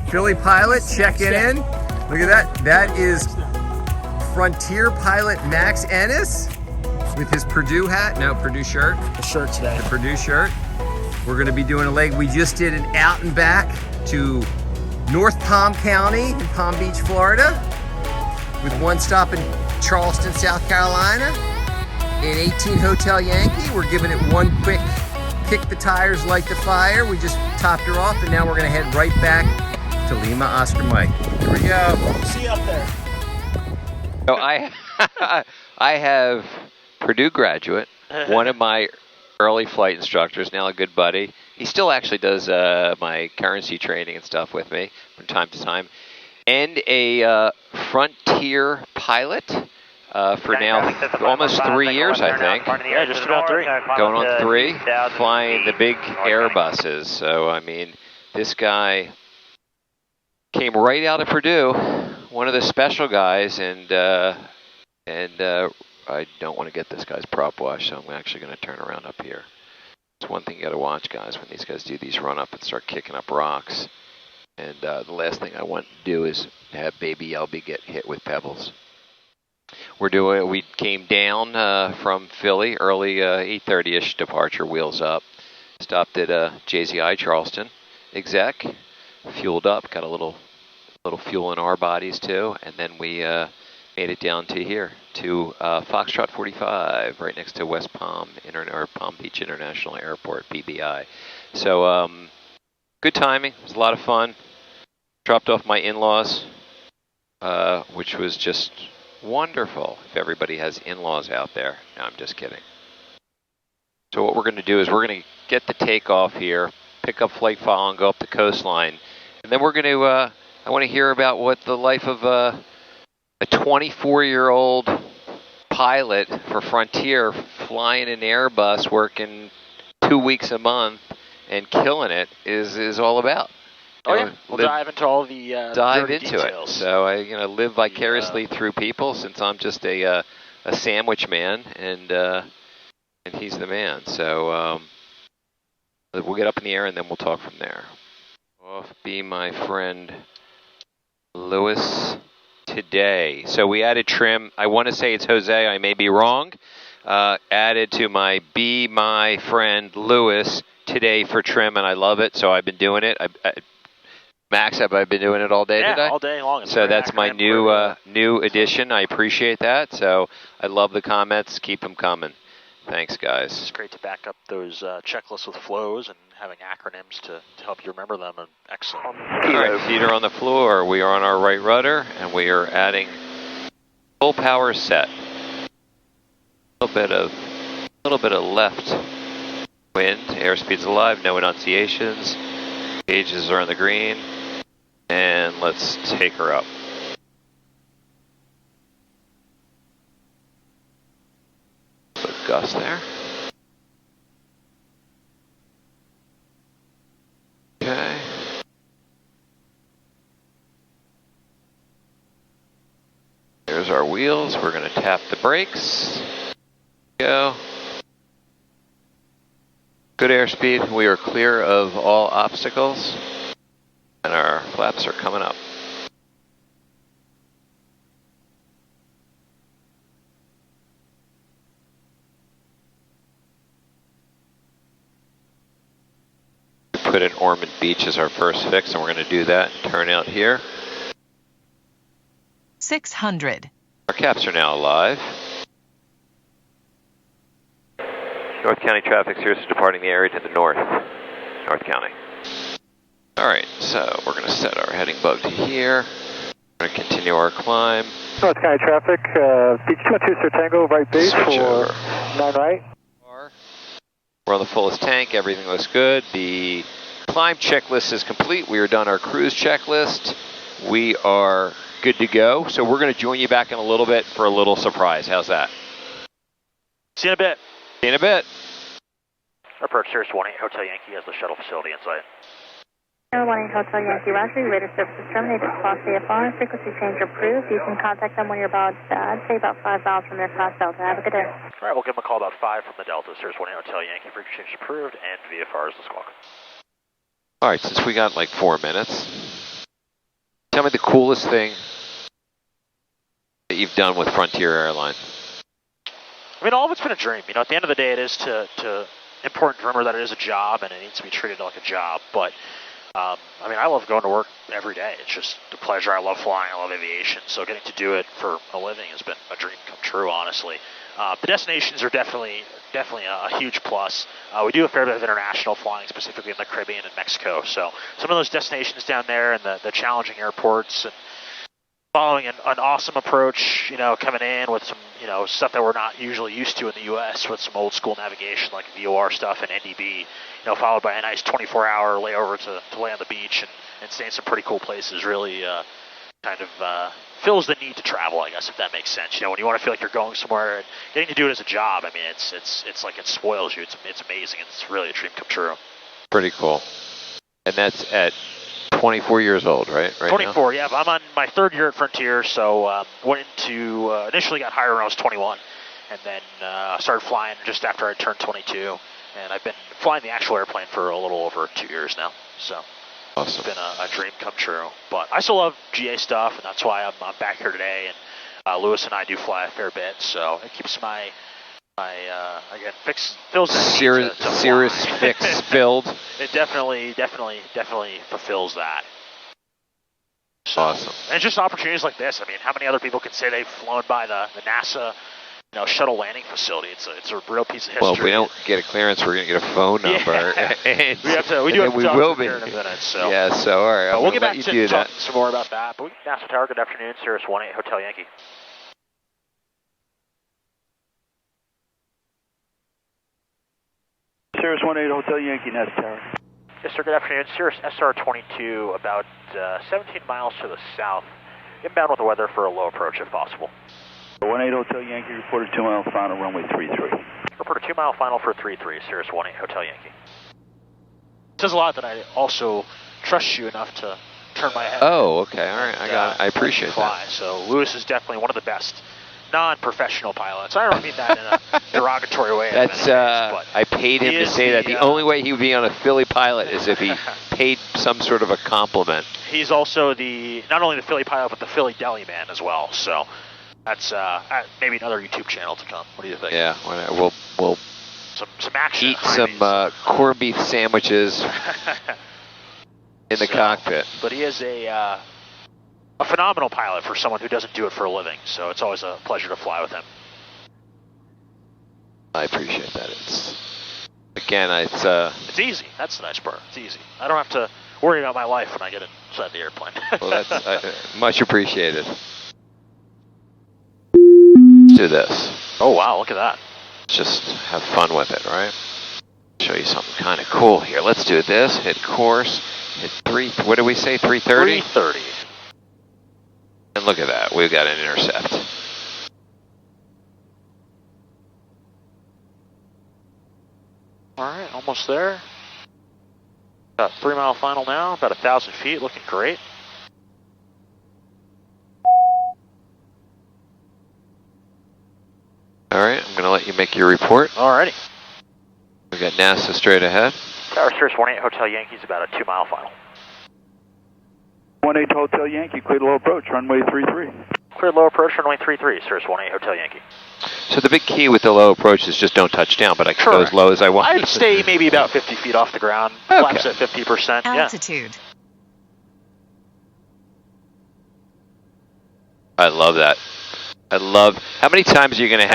Philly pilot checking in. Look at that. That is Frontier pilot Max Ennis with his Purdue hat. No, Purdue shirt. The shirt today. The Purdue shirt. We're going to be doing a leg. We just did an out and back to North Palm County in Palm Beach, Florida, with one stop in Charleston, South Carolina, in 18 Hotel Yankee. We're giving it one quick kick the tires, light the fire. We just topped her off, and now we're going to head right back to Lima Oscar Mike. Here we go. See you up there. So I have Purdue graduate, one of my early flight instructors, now a good buddy. He still actually does my currency training and stuff with me from time to time, and a Frontier pilot for now almost 3 years, I think. Yeah, just about 3. Going on 3, flying the big Airbuses. So, I mean, this guy came right out of Purdue, one of the special guys, and I don't want to get this guy's prop wash, so I'm actually going to turn around up here. It's one thing you got to watch, guys, when these guys do these run up and start kicking up rocks. And the last thing I want to do is have baby Elby get hit with pebbles. We came down from Philly, early 8:30ish departure, wheels up. Stopped at JZI Charleston exec, fueled up, got a little fuel in our bodies too, and then we made it down to here, to Foxtrot 45, right next to West Palm, or Palm Beach International Airport, PBI. So good timing, it was a lot of fun. Dropped off my in-laws, which was just wonderful, if everybody has in-laws out there. No, I'm just kidding. So what we're going to do is we're going to get the takeoff here, pick up flight file and go up the coastline. And then we're going to, I want to hear about what the life of a 24-year-old pilot for Frontier flying an Airbus, working 2 weeks a month and killing it is all about. Oh yeah, we'll dive into all the dive into details. It. So I live vicariously through people, since I'm just a sandwich man, and he's the man. So we'll get up in the air and then we'll talk from there. Off be my friend Lewis today. So we added trim. I want to say it's Jose. I may be wrong. Added to my be my friend Lewis today for trim, and I love it. So I've been doing it. Max, have I been doing it all day today? Yeah, all day long. So that's my new addition. I appreciate that. So I love the comments. Keep them coming. Thanks, guys. It's great to back up those checklists with flows and having acronyms to help you rember them. And excellent. All right, feet are on the floor. We are on our right rudder, and we are adding full power set. A little bit of left wind. Airspeed's alive. No enunciations. Gauges are on the green. And let's take her up. Put Gus there. Okay. There's our wheels. We're going to tap the brakes. Go. Good airspeed. We are clear of all obstacles. And our flaps are coming up. We put in Ormond Beach as our first fix, and we're going to do that and turn out here. 600. Our caps are now alive. North County traffic, Cirrus is departing the area to the north. North County. Alright, so we're going to set our heading bug to here. We're going to continue our climb. North County traffic, beach 212 Sir Tango, right base Switch for over. 9 right. We're on the fullest tank, everything looks good. The climb checklist is complete. We are done our cruise checklist. We are good to go. So we're going to join you back in a little bit for a little surprise. How's that? See you in a bit. See you in a bit. Approach Cirrus 18 Hotel Yankee has the shuttle facility inside. 18 Hotel Yankee Roger, your radar service is terminated. Class AFR, frequency change approved. You can contact them when you're about, I'd say about 5 miles from their Class Delta. Have a good day. All right, we'll give them a call about 5 from the Delta. Cirrus 18 Hotel Yankee, frequency change approved, and VFR is the squawk. All right, since we got like 4 minutes, Tell me the coolest thing that you've done with Frontier Airline. I mean, all of it's been a dream. You know, at the end of the day, it is important to remember that it is a job and it needs to be treated like a job. But I mean, I love going to work every day. It's just a pleasure. I love flying. I love aviation. So getting to do it for a living has been a dream come true, honestly. The destinations are definitely a huge plus. We do a fair bit of international flying, specifically in the Caribbean and Mexico. So some of those destinations down there and the challenging airports and following an awesome approach, you know, coming in with some, you know, stuff that we're not usually used to in the U.S. with some old school navigation like VOR stuff and NDB, you know, followed by a nice 24-hour layover to lay on the beach and stay in some pretty cool places. Really kind of fills the need to travel, I guess, if that makes sense. You know, when you want to feel like you're going somewhere and getting to do it as a job, I mean, it's like it spoils you. It's amazing. It's really a dream come true. Pretty cool. And that's at 24 years old, right? 24, yeah. I'm on my third year at Frontier, so went into, initially got hired when I was 21, and then started flying just after I turned 22, and I've been flying the actual airplane for a little over 2 years now, so awesome. It's been a dream come true. But I still love GA stuff, and that's why I'm back here today, and Lewis and I do fly a fair bit, so it keeps my again, fills the Cirrus fix filled. It definitely fulfills that. So, awesome. And just opportunities like this. I mean, how many other people can say they've flown by the NASA, you know, shuttle landing facility? It's a real piece of history. Well, if we don't get a clearance, we're going to get a phone number. Yeah. we do have to talk here in a minute. So. Yeah, so all right. We'll get back to talk some more about that. But we can NASA Tower, good afternoon, Cirrus 18 Hotel Yankee. Cirrus 18 Hotel Yankee, NASA Tower. Yes, sir, good afternoon. Cirrus SR-22, about 17 miles to the south. Inbound with the weather for a low approach if possible. 18 Hotel Yankee, reported 2 mile final, runway 33. Report a 2 mile final for 33, Cirrus 18 Hotel Yankee. It says a lot that I also trust you enough to turn my head. Oh, okay, all right, I got it. I appreciate that. So Lewis is definitely one of the best non-professional pilots. I don't mean that in a derogatory way. That's I paid him to say that. The only way he would be on a Philly pilot is if he paid some sort of a compliment. He's also not only the Philly pilot, but the Philly deli man as well. So that's maybe another YouTube channel to come. What do you think? Yeah, we'll some action. Eat some corned beef sandwiches in the cockpit. But he is a phenomenal pilot for someone who doesn't do it for a living, so it's always a pleasure to fly with him. I appreciate that. It's easy. That's the nice part. It's easy. I don't have to worry about my life when I get inside the airplane. Well, that's much appreciated. Let's do this. Oh wow, look at that. Let's just have fun with it, right? Show you something kind of cool here. Let's do this. Hit course. Hit what did we say? 330? 330. And look at that, we've got an intercept. Alright, almost there. About 3 mile final now, about 1,000 feet, looking great. Alright, I'm going to let you make your report. Alrighty. We've got NASA straight ahead. Tower Cirrus 18 Hotel Yankee's about a 2 mile final. 18 Hotel Yankee, cleared low approach, runway 33. Cleared low approach, runway 33, Cirrus 18 Hotel Yankee. So the big key with the low approach is just don't touch down, but I can go as low as I want. I'd stay maybe about 50 feet off the ground, flaps at 50%. Altitude. Yeah. I love that. How many times are you going to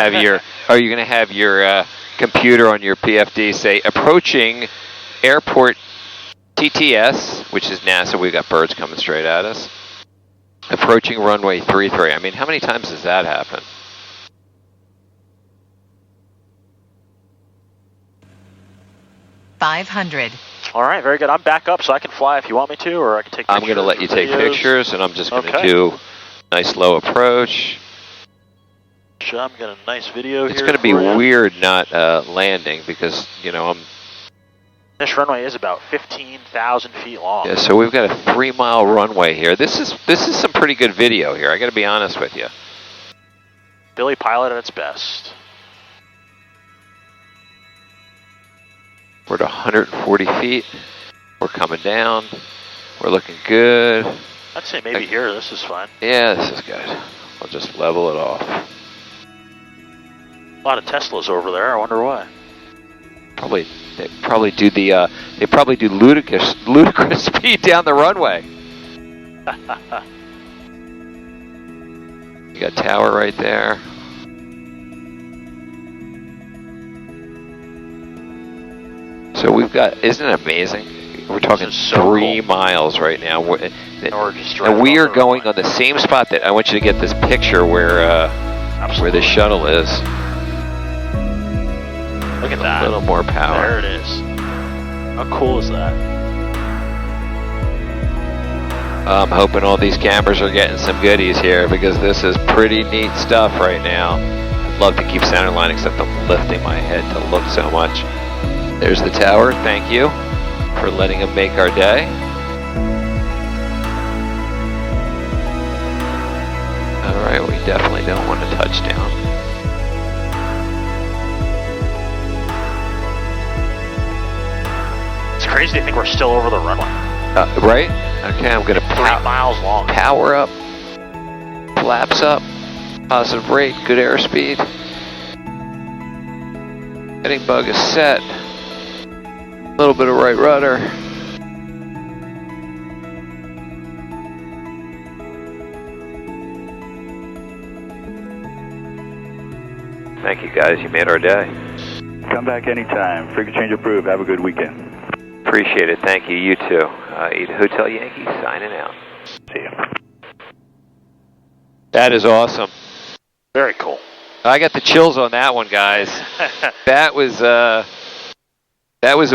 have your computer on your PFD say approaching airport TTS, which is NASA, we've got birds coming straight at us. Approaching runway 33. I mean, how many times does that happen? $500. All right, very good. I'm back up, so I can fly if you want me to, or I can take pictures. I'm going to let you take pictures, and I'm just going to do nice low approach. I'm getting a nice video here. It's going to be weird not landing because, you know, this runway is about 15,000 feet long. Yeah, so we've got a 3 mile runway here. This is some pretty good video here. I got to be honest with you. Philly pilot at its best. We're at 140 feet. We're coming down. We're looking good. I'd say maybe here. This is fine. Yeah, this is good. I'll just level it off. A lot of Teslas over there. I wonder why. They probably do ludicrous speed down the runway. You got tower right there. So we've got, isn't it amazing? We're talking so 3 cool. miles right now. And we are going on the same spot that I want you to get this picture where the shuttle is. Look at that. A little more power. There it is. How cool is that? I'm hoping all these cameras are getting some goodies here because this is pretty neat stuff right now. I'd love to keep centerline except I'm lifting my head to look so much. There's the tower. Thank you for letting them make our day. All right, we definitely don't want to touch down. It's crazy to think we're still over the runway. Right? Okay, I'm going to 3 miles long. power up, flaps up, positive rate, good airspeed. Heading bug is set. A little bit of right rudder. Thank you guys, you made our day. Come back anytime. Frequency change approved. Have a good weekend. Appreciate it, thank you, you too. Hotel Yankee signing out. See you. That is awesome. Very cool. I got the chills on that one, guys. That was a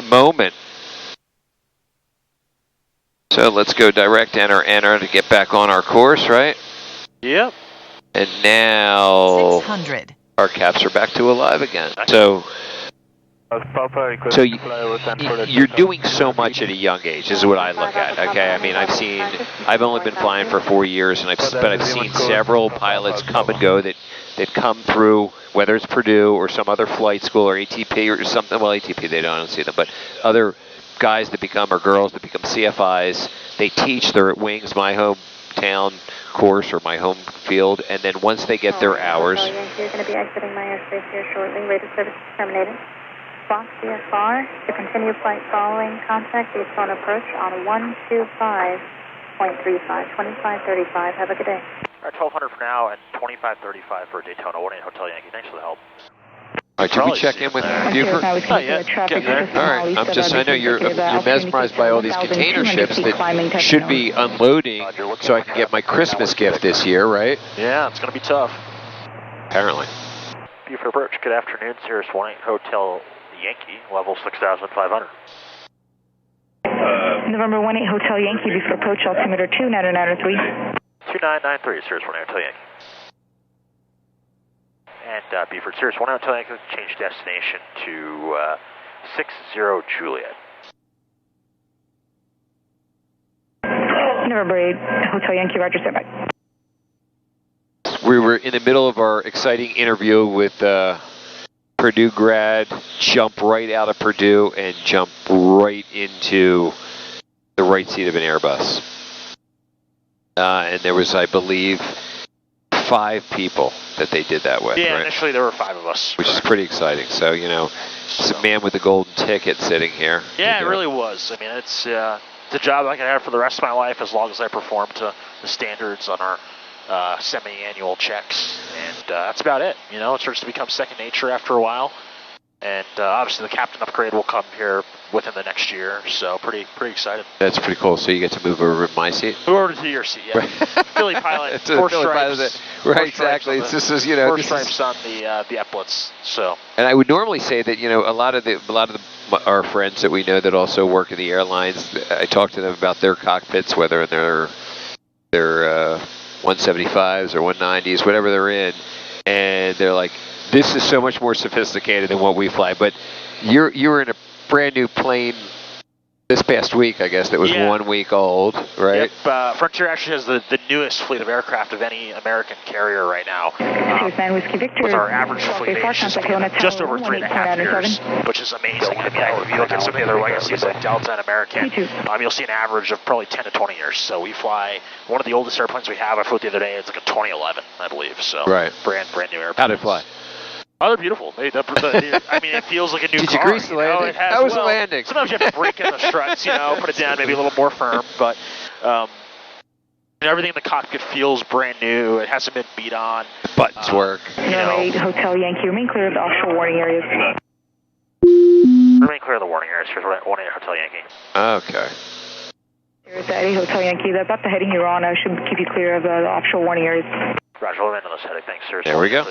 moment. So let's go direct enter to get back on our course, right? Yep. And now 600. Our caps are back to alive again. So you're doing so much at a young age, is what I look at. Okay, I mean, I've only been flying for 4 years, but I've seen several pilots come and go that come through, whether it's Purdue or some other flight school or ATP or something. Well, ATP, they don't see them, but other guys that become, or girls that become CFIs, they teach. They're at Wings, my hometown course or my home field, and then once they get their hours. You're going to be exiting my airspace here shortly. Rated service terminated. Fox CFR, to continue flight following, contact the phone approach on 125.35, 2535. Have a good day. All right, 1200 for now and 2535 for Daytona 18 Hotel Yankee. Thanks for the help. All right, should we check in with Buford? Not yet. Getting there. All right, I know you're mesmerized by all these container ships that should be unloading so I can get my Christmas gift this year, right? Yeah, it's going to be tough. Apparently. Buford approach, good afternoon, Cirrus 18 Hotel Yankee, level 6,500. November 18 Hotel Yankee, before approach, altimeter 2993. 2993, Cirrus 18 Hotel Yankee. And Buford, Cirrus 18 Hotel Yankee, change destination to 60 Juliet. November 8 Hotel Yankee, roger, stand by. We were in the middle of our exciting interview with Purdue grad, jump right out of Purdue and jump right into the right seat of an Airbus. And there was, I believe, 5 people that they did that with. Yeah, right? Initially there were 5 of us. Which is pretty exciting. So, you know, it's a man with a golden ticket sitting here. Yeah, it really was. I mean, it's a job I can have for the rest of my life as long as I perform to the standards on our semi-annual checks, and that's about it. You know, it starts to become second nature after a while, and obviously the captain upgrade will come here within the next year, so pretty excited. That's pretty cool. So you get to move over to my seat? Move over to your seat, yeah. Philly pilot, 4 stripes. Right, exactly. This is, you know, 4 stripes on the epaulets. So. And I would normally say that, you know, a lot of our friends that we know that also work in the airlines, I talk to them about their cockpits, whether they're 175s or 190s, whatever they're in, and they're like, this is so much more sophisticated than what we fly. But you're in a brand new plane This past week, I guess, that was 1 week old, right? Yep. Frontier actually has the newest fleet of aircraft of any American carrier right now. With our average fleet age just over 3.5 years, which is amazing. I mean, if you look at some of the other legacies like Delta and American, you'll see an average of probably 10 to 20 years. So we fly one of the oldest airplanes we have. I flew it the other day. It's like a 2011, I believe. So right. brand new airplane. How did it fly? Oh, they're beautiful. I mean, it feels like a new car. Did you grease the landing? How was the landing? Sometimes you have to break in the struts, put it down maybe a little more firm, but everything in the cockpit feels brand new. It hasn't been beat on. Buttons work. Runway Hotel Yankee, remain clear of the offshore warning areas. Remain clear of the warning areas. Here's 18 Hotel Yankee. Okay. Here's 80 Hotel Yankee. About the heading you're on, I should keep you clear of the offshore warning areas. Roger, we'll remain on this heading. Thanks, sir. There we go.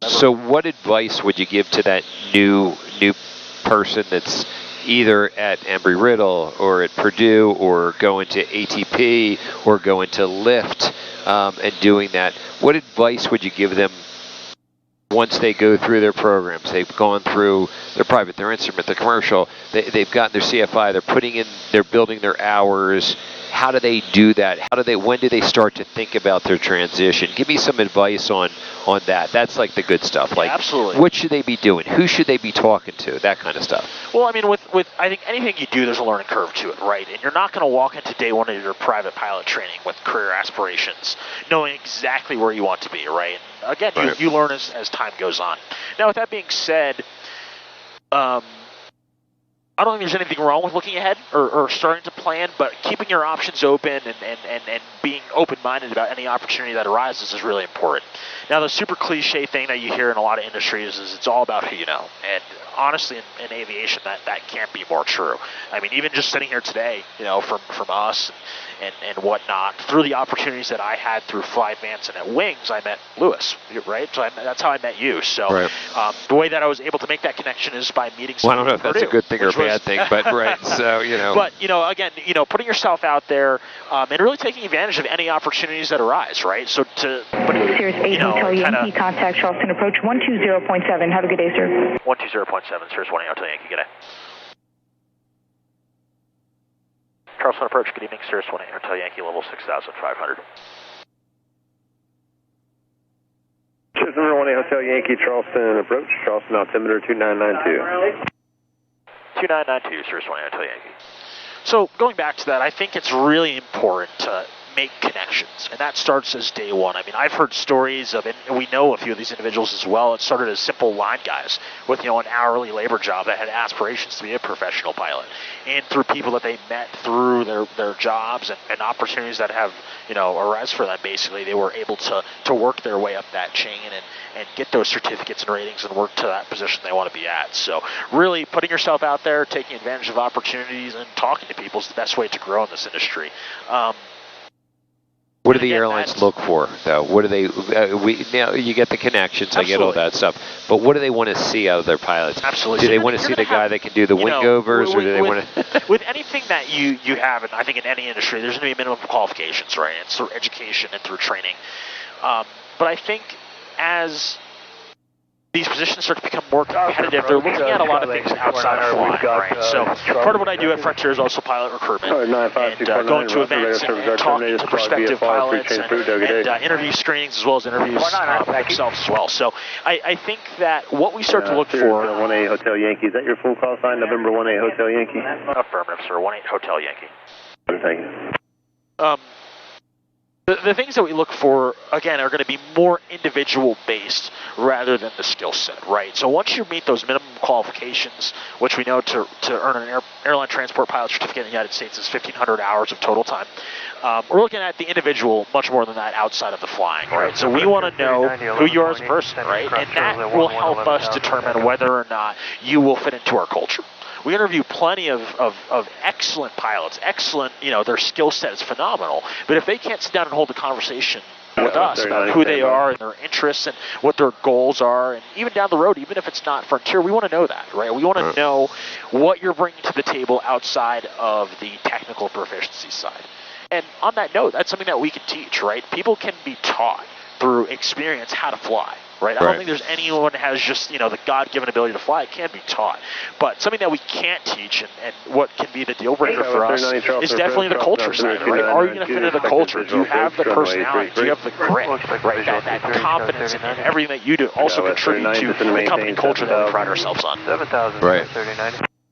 So what advice would you give to that new person that's either at Embry-Riddle or at Purdue or going to ATP or going to Lyft and doing that? What advice would you give them once they go through their programs? They've gone through their private, their instrument, their commercial, they've gotten their CFI, they're building their hours. How do they do that? When do they start to think about their transition? Give me some advice on that. That's like the good stuff. Like, absolutely. What should they be doing? Who should they be talking to? That kind of stuff. Well, I mean, with I think anything you do, there's a learning curve to it, right? And you're not going to walk into day one of your private pilot training with career aspirations, knowing exactly where you want to be, right? Again, right. You learn as time goes on. Now, with that being said, I don't think there's anything wrong with looking ahead or starting to plan, but keeping your options open and being open-minded about any opportunity that arises is really important. Now, the super cliche thing that you hear in a lot of industries is it's all about who you know. And honestly, in aviation, that can't be more true. I mean, even just sitting here today, from us and whatnot, through the opportunities that I had through Fly Advance and at Wings, I met Lewis, right? So that's how I met you. So right. The way that I was able to make that connection is by meeting someone. Well, I don't know if that's a good thing or a bad thing, but right. So But again, putting yourself out there and really taking advantage of any opportunities that arise, right? So Cirrus 8 Hotel Yankee, contact Charleston approach 120.7. Have a good day, sir. 120.7, Cirrus 18 Hotel Yankee. Good day. Charleston approach, good evening, Cirrus 18 Hotel Yankee, level 6,500. Cirrus 18 Hotel Yankee, Charleston approach, Charleston altimeter 2992. 2992, Cirrus 18 Hotel Yankee. So going back to that, I think it's really important to make connections, and that starts as day one. I mean, I've heard stories of, and we know a few of these individuals as well. It started as simple line guys with an hourly labor job that had aspirations to be a professional pilot, and through people that they met through their jobs and opportunities that have arise for them. Basically, they were able to work their way up that chain and get those certificates and ratings and work to that position they want to be at. So really putting yourself out there, taking advantage of opportunities, and talking to people is the best way to grow in this industry. What do the airlines look for, though? What do they? You get the connections, Absolutely. I get all that stuff, but what do they want to see out of their pilots? Absolutely. Do they want to see the guy that can do the windovers, or do they want to? With anything that you have, and I think in any industry, there's going to be minimum qualifications, right? It's through education and through training. But I think as these positions start to become more competitive, they're looking at a lot of things outside of flying, right? So part of what I do at Frontier is also pilot recruitment, and going to events and talking to prospective pilots and interview screenings as well as interviews themselves as well. So I think that what we start to look for... 18 Hotel Yankee, is that your full call sign, November 18 Hotel Yankee? Affirmative, sir, 18 Hotel Yankee. Thank you. The things that we look for, again, are going to be more individual-based rather than the skill set, right? So once you meet those minimum qualifications, which we know to earn an airline transport pilot certificate in the United States is 1,500 hours of total time, we're looking at the individual much more than that outside of the flying, right? So we want to know who you are as a person, right? And that will help us determine whether or not you will fit into our culture. We interview plenty of excellent pilots, excellent, their skill set is phenomenal. But if they can't sit down and hold a conversation with us about who they are and their interests and what their goals are, and even down the road, even if it's not Frontier, we want to know that, right? We want to know what you're bringing to the table outside of the technical proficiency side. And on that note, that's something that we can teach, right? People can be taught. through experience how to fly. Right? I don't think there's anyone who has just, the God-given ability to fly. It can be taught. But something that we can't teach and what can be the deal breaker for us is definitely the culture side, right? Are you going to fit into the culture? Do you have the personality? Do you have the grit, right? That confidence in everything that you do also contribute to the company culture that we pride ourselves on. Right.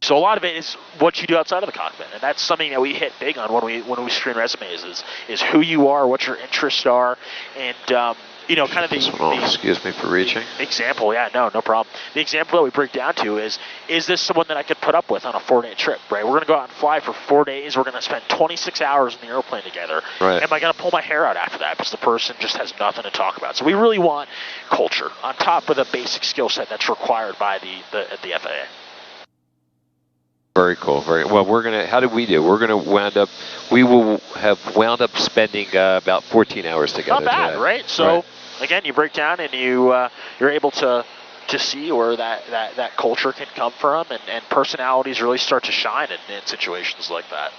So a lot of it is what you do outside of the cockpit, and that's something that we hit big on when we screen resumes is who you are, what your interests are, and kind of excuse me for reaching. Example, yeah, no problem. The example that we break down to is this someone that I could put up with on a 4-day trip, right? We're going to go out and fly for 4 days. We're going to spend 26 hours in the airplane together. Right. Am I going to pull my hair out after that because the person just has nothing to talk about? So we really want culture on top of the basic skill set that's required by the FAA. Very cool. Very well. How did we do? We will have wound up spending about 14 hours together. Not bad, right? So again, you break down and you're able to see where that culture can come from, and personalities really start to shine in situations like that.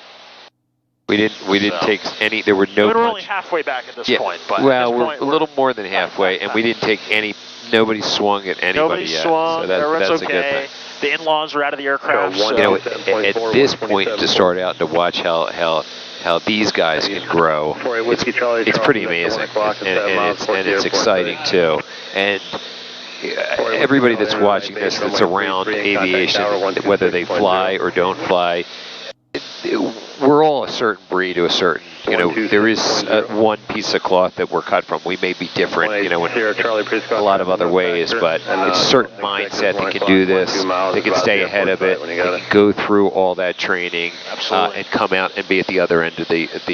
We didn't take any. There were no. We're only halfway back at this point, but we're a little more than halfway, and we didn't take any. Nobody swung at anybody Nobody yet. swung. So that's okay. a good thing. The in-laws were out of the aircraft. So. At this point, to start out to watch how these guys can grow, it's pretty amazing, and it's exciting too. And everybody that's watching this, that's around aviation, whether they fly or don't fly, we're all a certain breed to a certain, there is one piece of cloth that we're cut from. We may be different, in a lot of other ways, but it's a certain mindset that can do this, they can stay ahead of it, they can go through all that training, and come out and be at the other end of the pipe.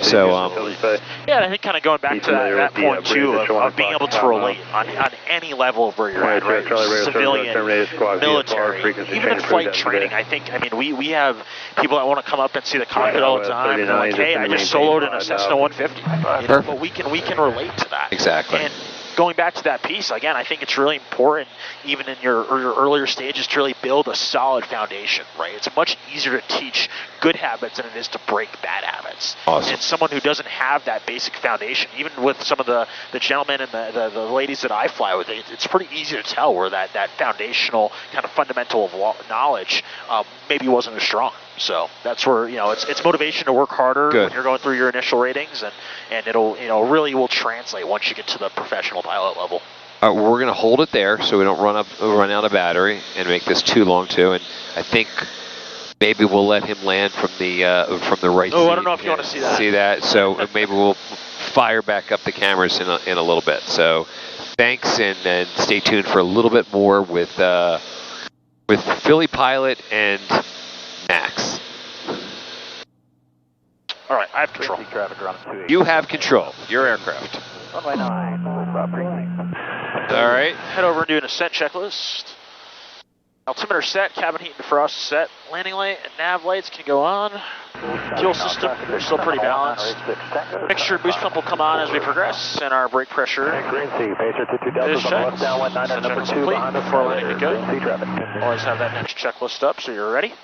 So, yeah, I think kind of going back to that point too of being able to relate on any level of where you're at, right? Civilian, military, even in flight training. We have people that want to come up and see the cockpit all the time, and they're like, "Hey, I just soloed in a Cessna 150." But we can relate to that. Exactly. And going back to that piece again, I think it's really important, even in your earlier stages, to really build a solid foundation. Right? It's much easier to teach good habits than it is to break bad habits. Awesome. And someone who doesn't have that basic foundation, even with some of the gentlemen and the ladies that I fly with, it's pretty easy to tell where that foundational kind of fundamental of knowledge maybe wasn't as strong. So that's where it's motivation to work harder when you're going through your initial ratings, and it'll really will translate once you get to the professional pilot level. We're going to hold it there so we don't run out of battery and make this too long too. And I think maybe we'll let him land from the right. Oh, I don't know if you want to see that. See that? So maybe we'll fire back up the cameras in a little bit. So thanks, and stay tuned for a little bit more with Philly Pilot and Max. All right, I have control. You have control. Your aircraft. All right, head over and do an ascent checklist. Altimeter set, cabin heat and defrost set, landing light and nav lights can go on. Fuel system, we're still pretty balanced. Mixture boost pump will come on as we progress, and our brake pressure is checked. Set checklist complete before letting it go. Always have that next checklist up so you're ready.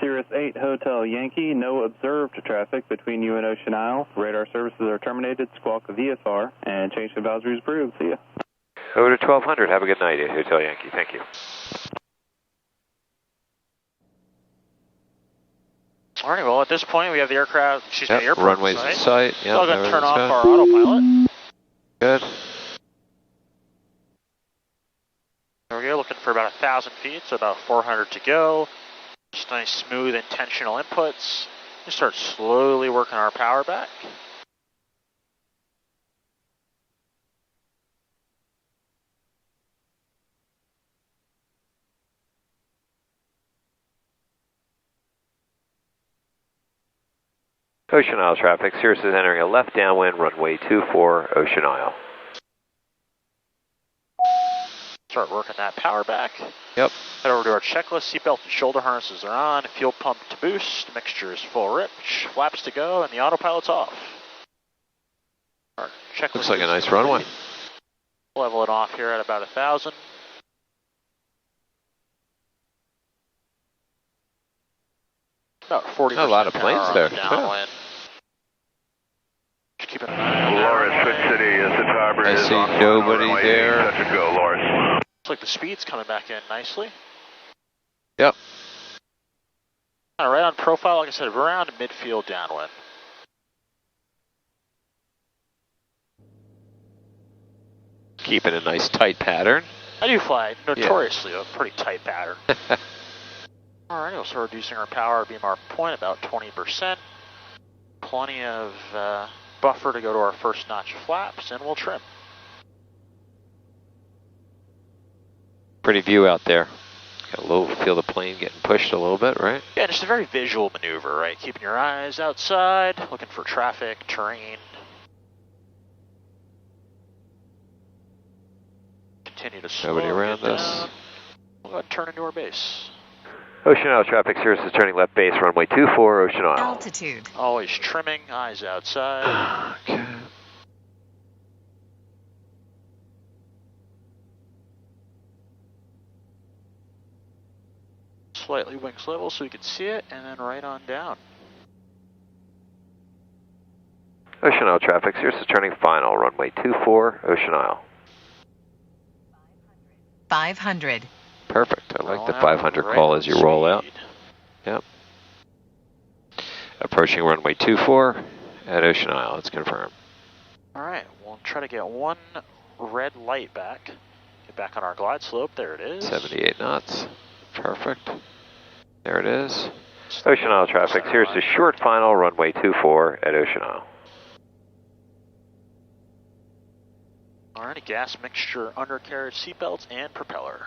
Cirrus 8 Hotel Yankee, no observed traffic between you and Ocean Isle. Radar services are terminated, squawk VFR, and change advisory is approved. See ya. Over to 1200. Have a good night, Hotel Yankee. Thank you. All right, well, at this point, we have the aircraft, the airport runways in sight. So I'm going to turn off our autopilot. Good. There we go, looking for about 1,000 feet, so about 400 to go. Just nice, smooth, intentional inputs. We start slowly working our power back. Ocean Isle traffic. Cirrus is entering a left downwind, runway 24, Ocean Isle. Start working that power back. Yep. Head over to our checklist. Seatbelt and shoulder harnesses are on. Fuel pump to boost. Mixture is full rip. Flaps to go, and the autopilot's off. Our checklist looks like a nice runway. Level it off here at about 1,000. About 40%. A lot of planes there. Downwind. keeping an eye on Lawrence, Twin City, the driver I is see on nobody runway, there. touch and go, Lawrence. Looks like the speed's coming back in nicely. Yep. Right on profile, like I said, around midfield downwind. Keeping a nice tight pattern. I do fly notoriously a pretty tight pattern. Alright, we'll start reducing our power beam our point about 20%. Plenty of buffer to go to our first notch of flaps, and we'll trim. Pretty view out there. Got a little feel the plane getting pushed a little bit, right? Yeah, just a very visual maneuver, right? Keeping your eyes outside, looking for traffic, terrain. Continue to slow. Nobody around down. us. We'll go ahead and turn into our base. Ocean Isle traffic, Cirrus is turning left base, runway 24, Ocean Isle. Altitude. Always trimming, eyes outside. Okay. Slightly wings level so you can see it, and then right on down. Ocean Isle traffic, Cirrus is turning final, runway 24, Ocean Isle. 500. Perfect. I like the Roll out, 500 right call on as you roll out. speed. Yep. Approaching runway 24 at Ocean Isle. It's confirmed. Alright, we'll try to get one red light back. Get back on our glide slope. There it is. 78 knots. Perfect. There it is. Ocean Isle traffic, Cirrus is short final, runway 24 at Ocean Isle. Alright, gas mixture, undercarriage, seatbelts, and propeller.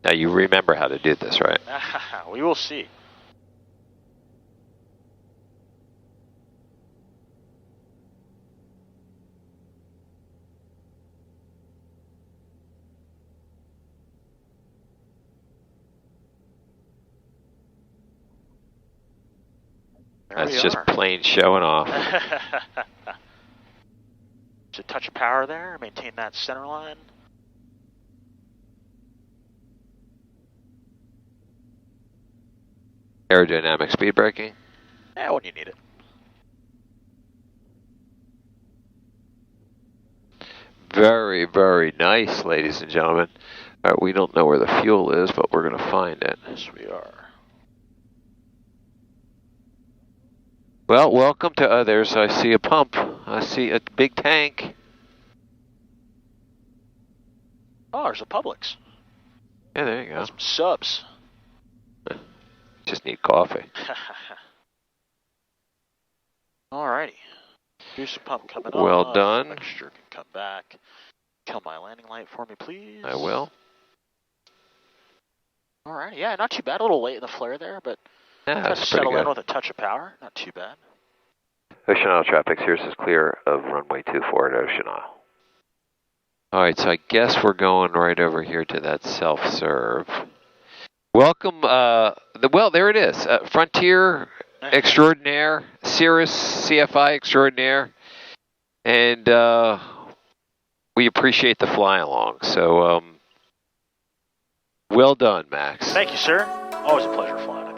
Now you remember how to do this, right? We will see. There That's we just are. plain showing off. Just a touch of power there, maintain that center line. Aerodynamic speed braking. Yeah, when you need it. Very, very nice, ladies and gentlemen. We don't know where the fuel is, but we're going to find it. Yes, we are. Well, welcome to others. I see a pump. I see a big tank. Oh, there's a Publix. Yeah, there you go. Some subs. Just need coffee. Alrighty. Here's some pump coming Well off. done. Mixture can come back. Kill my landing light for me, please. I will. Alright, yeah, not too bad. A little late in the flare there, but Yeah, try to that's pretty settle in good. with a touch of power. Not too bad. Ocean Isle traffic, Cirrus is clear of runway 24 at Ocean Isle. All right, so I guess we're going right over here to that self-serve. Welcome, well, there it is. Frontier Extraordinaire, Cirrus CFI Extraordinaire, and we appreciate the fly along. So, well done, Max. Thank you, sir. Always a pleasure flying.